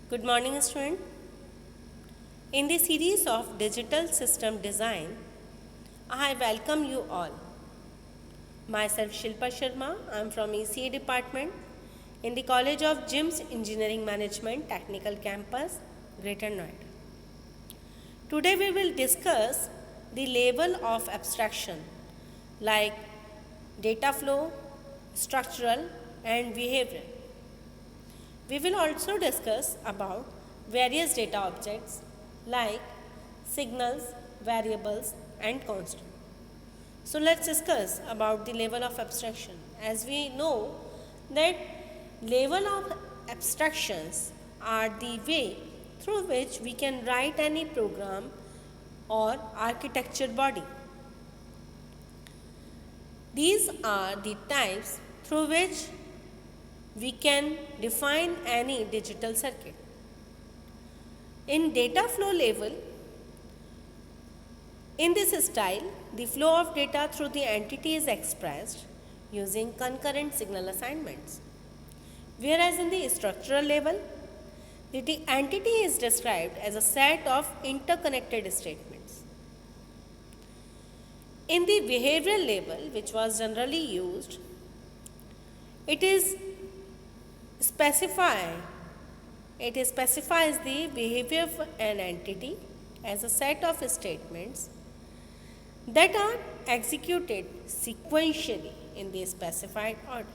Good morning, student. In the series of digital system design, I welcome you all. Myself Shilpa Sharma. I am from ECA department in the College of GIMS Engineering Management Technical Campus, Greater Noida. Today we will discuss the level of abstraction like data flow, structural and behavioral. We will also discuss about various data objects like signals, variables and constants. So let's discuss about the level of abstraction. As we know that level of abstractions are the way through which we can write any program or architecture body. These are the types through which we can define any digital circuit. In data flow level, in this style, the flow of data through the entity is expressed using concurrent signal assignments. Whereas in the structural level, the entity is described as a set of interconnected statements. In the behavioral level, which was generally used, it specifies the behavior of an entity as a set of statements that are executed sequentially in the specified order.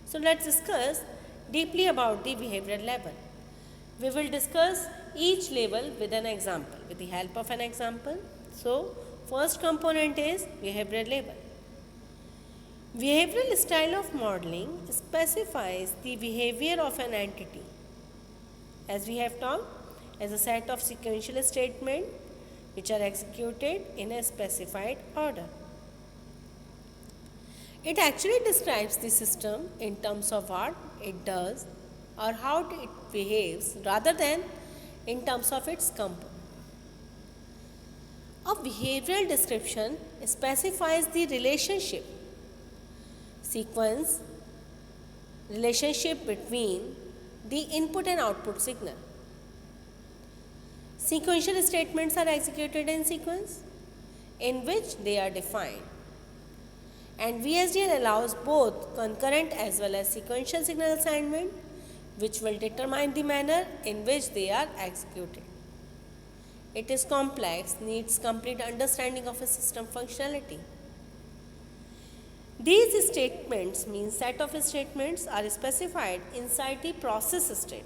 So let's discuss deeply about the behavioral level. We will discuss each level with an example, with the help of an example. So first component is behavioral level. Behavioral style of modeling specifies the behavior of an entity, as we have talked, as a set of sequential statements which are executed in a specified order. It actually describes the system in terms of what it does or how it behaves rather than in terms of its component. A behavioral description specifies the sequence relationship between the input and output signal. Sequential statements are executed in sequence in which they are defined, and VHDL allows both concurrent as well as sequential signal assignment, which will determine the manner in which they are executed. It is complex, needs complete understanding of a system functionality. These statements mean set of statements are specified inside the process state.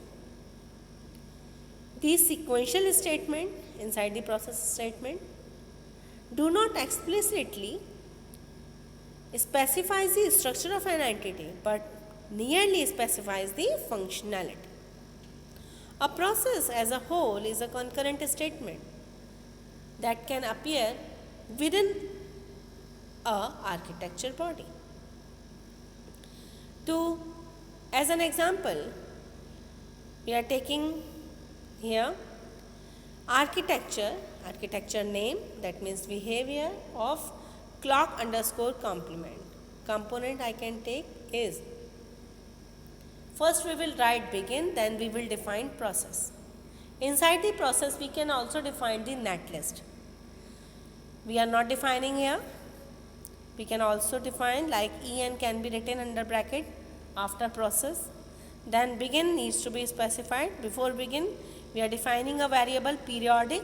These sequential statements inside the process statement do not explicitly specify the structure of an entity but nearly specifies the functionality. A process as a whole is a concurrent statement that can appear within a architecture body. As an example, we are taking here architecture name, that means behavior of clock underscore complement. Component I can take is, first we will write begin, then we will define process. Inside the process we can also define the netlist. We are not defining here. We can also define like en can be written under bracket after process. Then begin needs to be specified. Before begin we are defining a variable periodic,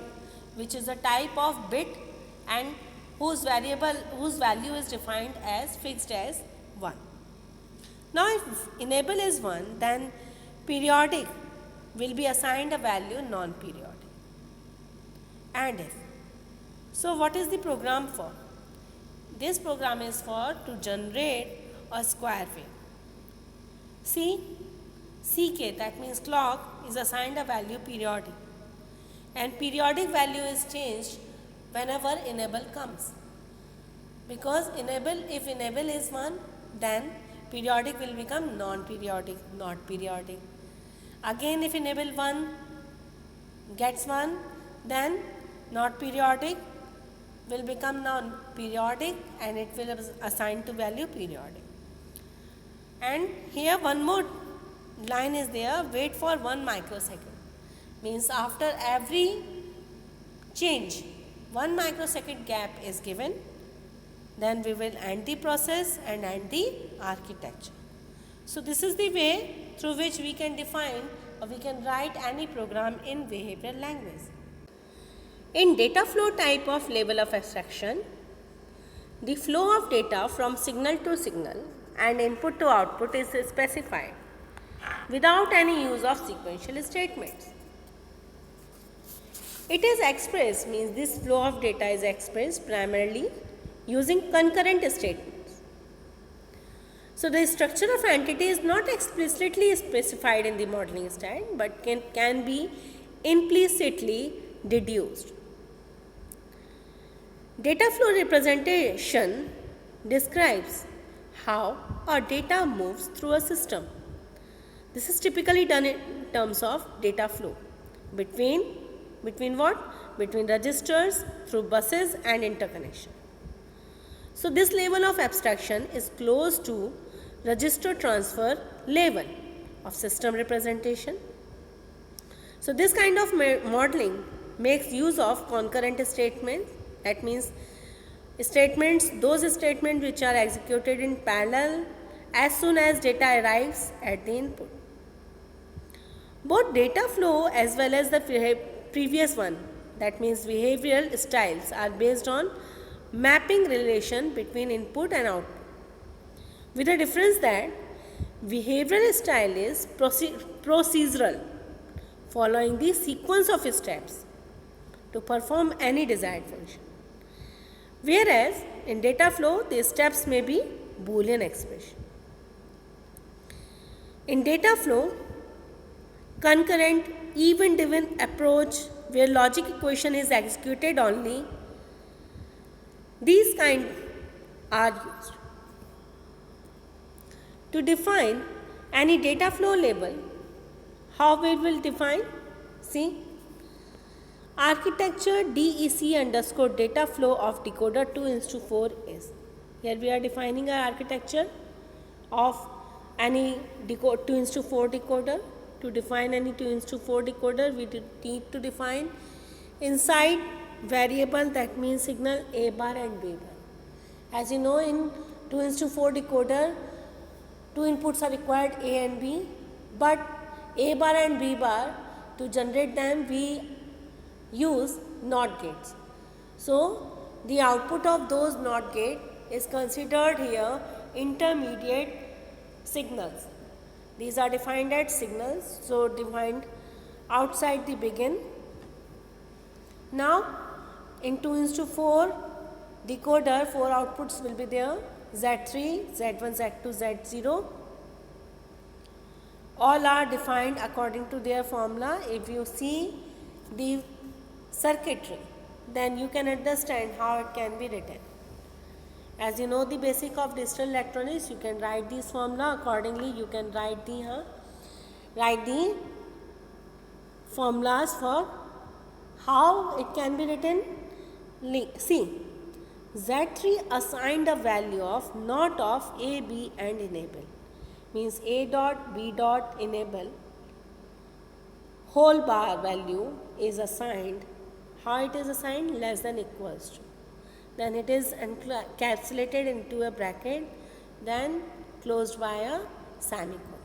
which is a type of bit and whose value is defined as fixed as 1. Now if enable is 1, then periodic will be assigned a value non-periodic. And if. So what is the program for? This program is for to generate a square wave. CK, that means clock, is assigned a value periodic, and periodic value is changed whenever enable comes, because if enable is 1, then periodic will become non-periodic, not periodic. Again if enable 1 gets 1, then not periodic will become non-periodic and it will assign to value periodic. And here one more line is there, wait for 1 microsecond. Means after every change, 1 microsecond gap is given, then we will end the process and end the architecture. So this is the way through which we can define or we can write any program in behavioral language. In data flow type of level of abstraction, the flow of data from signal to signal and input to output is specified without any use of sequential statements. It is expressed, means this flow of data is expressed primarily using concurrent statements. So the structure of entity is not explicitly specified in the modeling style but can be implicitly deduced. Data flow representation describes how a data moves through a system. This is typically done in terms of data flow between what? Between registers, through buses and interconnection. So this level of abstraction is close to register transfer level of system representation. So this kind of modeling makes use of concurrent statements. That means those statements which are executed in parallel as soon as data arrives at the input. Both data flow as well as the previous one, that means behavioral styles, are based on mapping relation between input and output, with the difference that behavioral style is procedural, following the sequence of steps to perform any desired function, whereas in data flow the steps may be Boolean expression. In data flow, concurrent event-driven approach where logic equation is executed only, these kind are used. To define any data flow label, how we will define? See, architecture DEC underscore data flow of decoder 2:4 is. Here we are defining our architecture of any 2:4 decoder. To define any 2:4 decoder, we need to define inside variable, that means signal A bar and B bar. As you know, in 2:4 decoder, two inputs are required, A and B, but A bar and B bar, to generate them we use NOT gates. So the output of those NOT gate is considered here intermediate signals. These are defined as signals, so defined outside the begin. Now in 2:4 decoder, 4 outputs will be there, Z3, Z1, Z2, Z0. All are defined according to their formula. If you see the circuitry, then you can understand how it can be written. As you know the basic of digital electronics, you can write this formula accordingly. You can write the formulas for how it can be written. See, Z3 assigned a value of not of A, B and enable, means A dot B dot enable whole bar value is assigned. How it is assigned? Less than equals to. Then it is encapsulated into a bracket, then closed by a semicolon.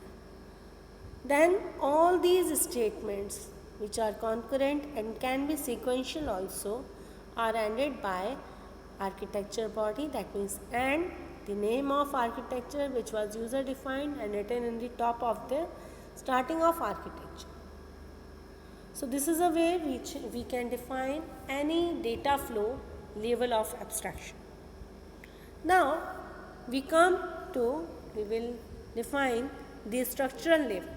Then all these statements which are concurrent and can be sequential also are ended by architecture body, that means and the name of architecture which was user defined and written in the top of the starting of architecture. So this is a way which we can define any data flow level of abstraction. Now we will define the structural level.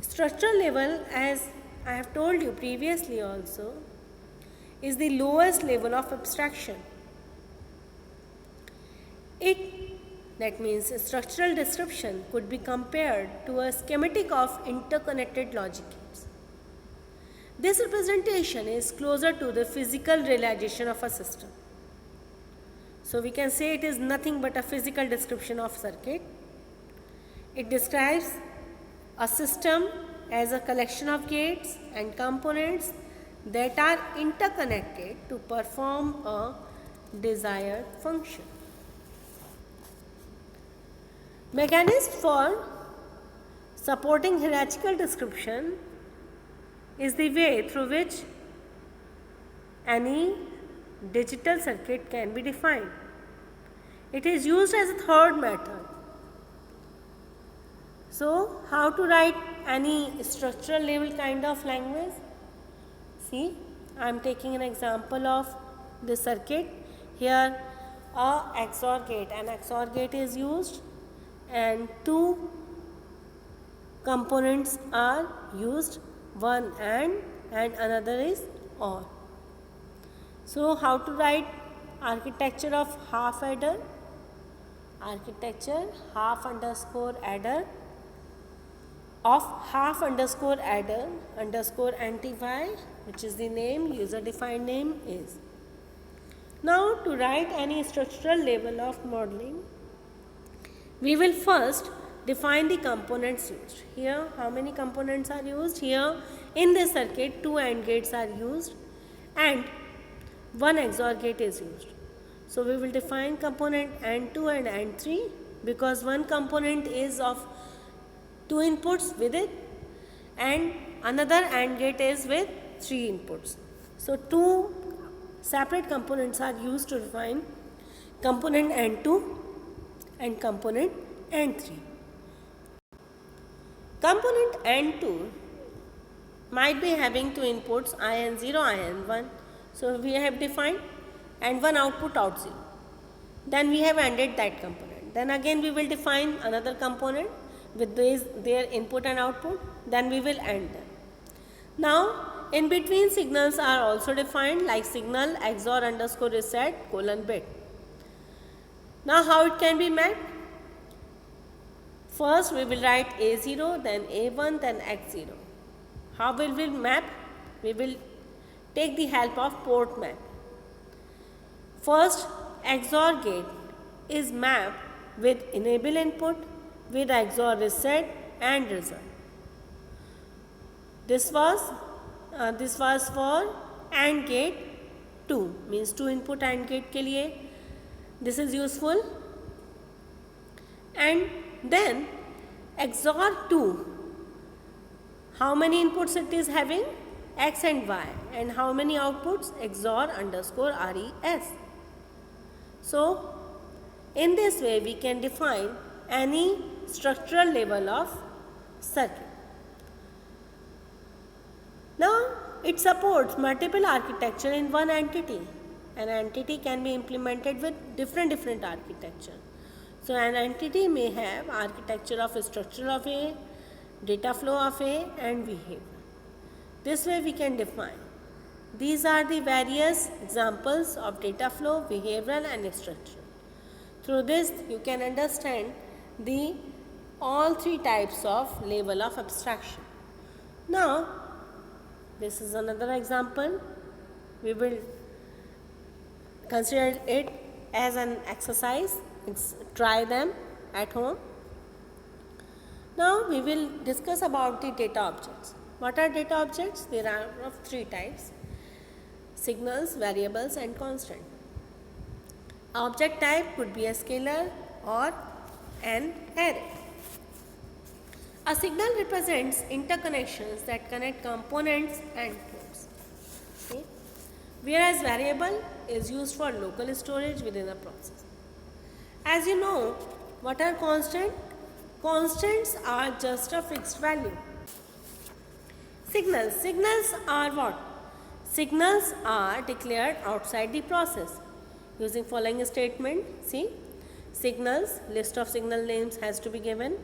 Structural level, as I have told you previously also, is the lowest level of abstraction. That means a structural description could be compared to a schematic of interconnected logic gates. This representation is closer to the physical realization of a system. So we can say it is nothing but a physical description of circuit. It describes a system as a collection of gates and components that are interconnected to perform a desired function. Mechanism for supporting hierarchical description is the way through which any digital circuit can be defined. It is used as a third method. So, how to write any structural level kind of language? See, I am taking an example of the circuit. Here, a XOR gate. An XOR gate is used, and two components are used. One and another is OR. So, how to write architecture of half adder? Architecture half underscore adder of half underscore adder underscore anti-y, which is the name, user defined name is. Now, to write any structural level of modeling, we will first define the components used. Here, how many components are used? Here, in this circuit, two AND gates are used and one XOR gate is used. So, we will define component AND2 and AND3 because one component is of two inputs with it and another AND gate is with three inputs. So, two separate components are used to define component AND2 and component AND3. Component AND2 might be having two inputs IN0, IN1. So, we have defined and one output out 0. Then we have ANDed that component. Then again we will define another component with their input and output. Then we will AND them. Now, in between signals are also defined like signal XOR underscore reset colon bit. Now, how it can be mapped? First, we will write A0, then A1, then X0. How will we map? We will take the help of port map. First, XOR gate is mapped with enable input, with XOR reset and result. This was for AND gate 2, means 2 input AND gate के लिए this is useful. And then XOR 2, how many inputs it is having? X and Y. And how many outputs? XOR underscore RES. So, in this way we can define any structural level of circuit. Now, it supports multiple architecture in one entity. An entity can be implemented with different architecture. So, an entity may have architecture of structure of A, data flow of A and behavior. This way we can define. These are the various examples of data flow, behavioral and structure. Through this you can understand all three types of level of abstraction. Now, this is another example. We will consider it as an exercise. Try them at home. Now, we will discuss about the data objects. What are data objects? There are of three types: signals, variables and constant. Object type could be a scalar or an array. A signal represents interconnections that connect components and ports. Okay. Whereas variable is used for local storage within a process. As you know, what are constant? Constants are just a fixed value. Signals are what? Signals are declared outside the process using following statement. See, signals, list of signal names has to be given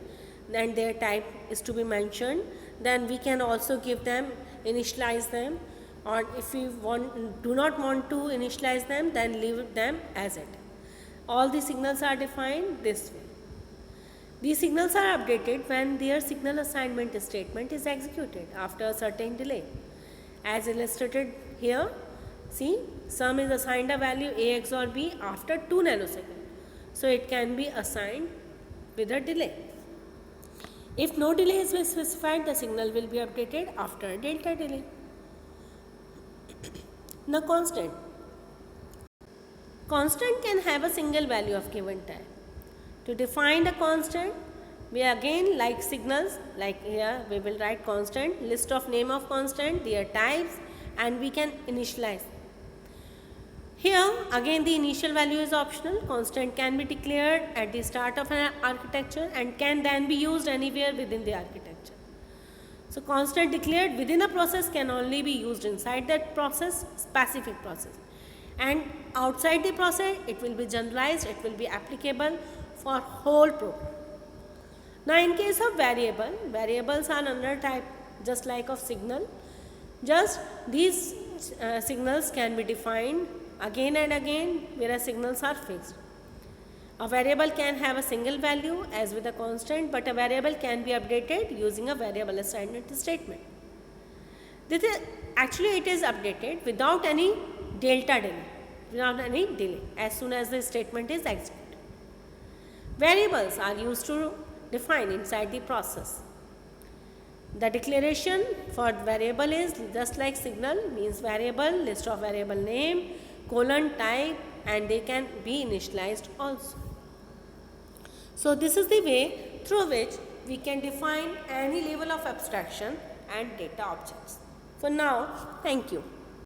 and their type is to be mentioned. Then we can also give them, initialize them, or if we do not want to initialize them, then leave them as it. All the signals are defined this way. These signals are updated when their signal assignment statement is executed after a certain delay. As illustrated here, see, sum is assigned a value A XOR B after 2 nanoseconds. So, it can be assigned with a delay. If no delay is specified, the signal will be updated after a delta delay. Now constant. Constant can have a single value of given time. To define the constant, we again like signals, like here we will write constant, list of name of constant, their types, and we can initialize. Here again the initial value is optional. Constant can be declared at the start of an architecture and can then be used anywhere within the architecture. So constant declared within a process can only be used inside that process, specific process, and outside the process it will be generalized, it will be applicable for whole program. Now in case of variable, variables are another type just like of signal. Just these signals can be defined again and again, whereas signals are fixed. A variable can have a single value as with a constant, but a variable can be updated using a variable assignment statement. This is actually it is updated without any delta delay, without any delay as soon as the statement is executed. Variables are used to define inside the process. The declaration for variable is just like signal, means variable, list of variable name, colon, type, and they can be initialized also. So this is the way through which we can define any level of abstraction and data objects. For now, thank you.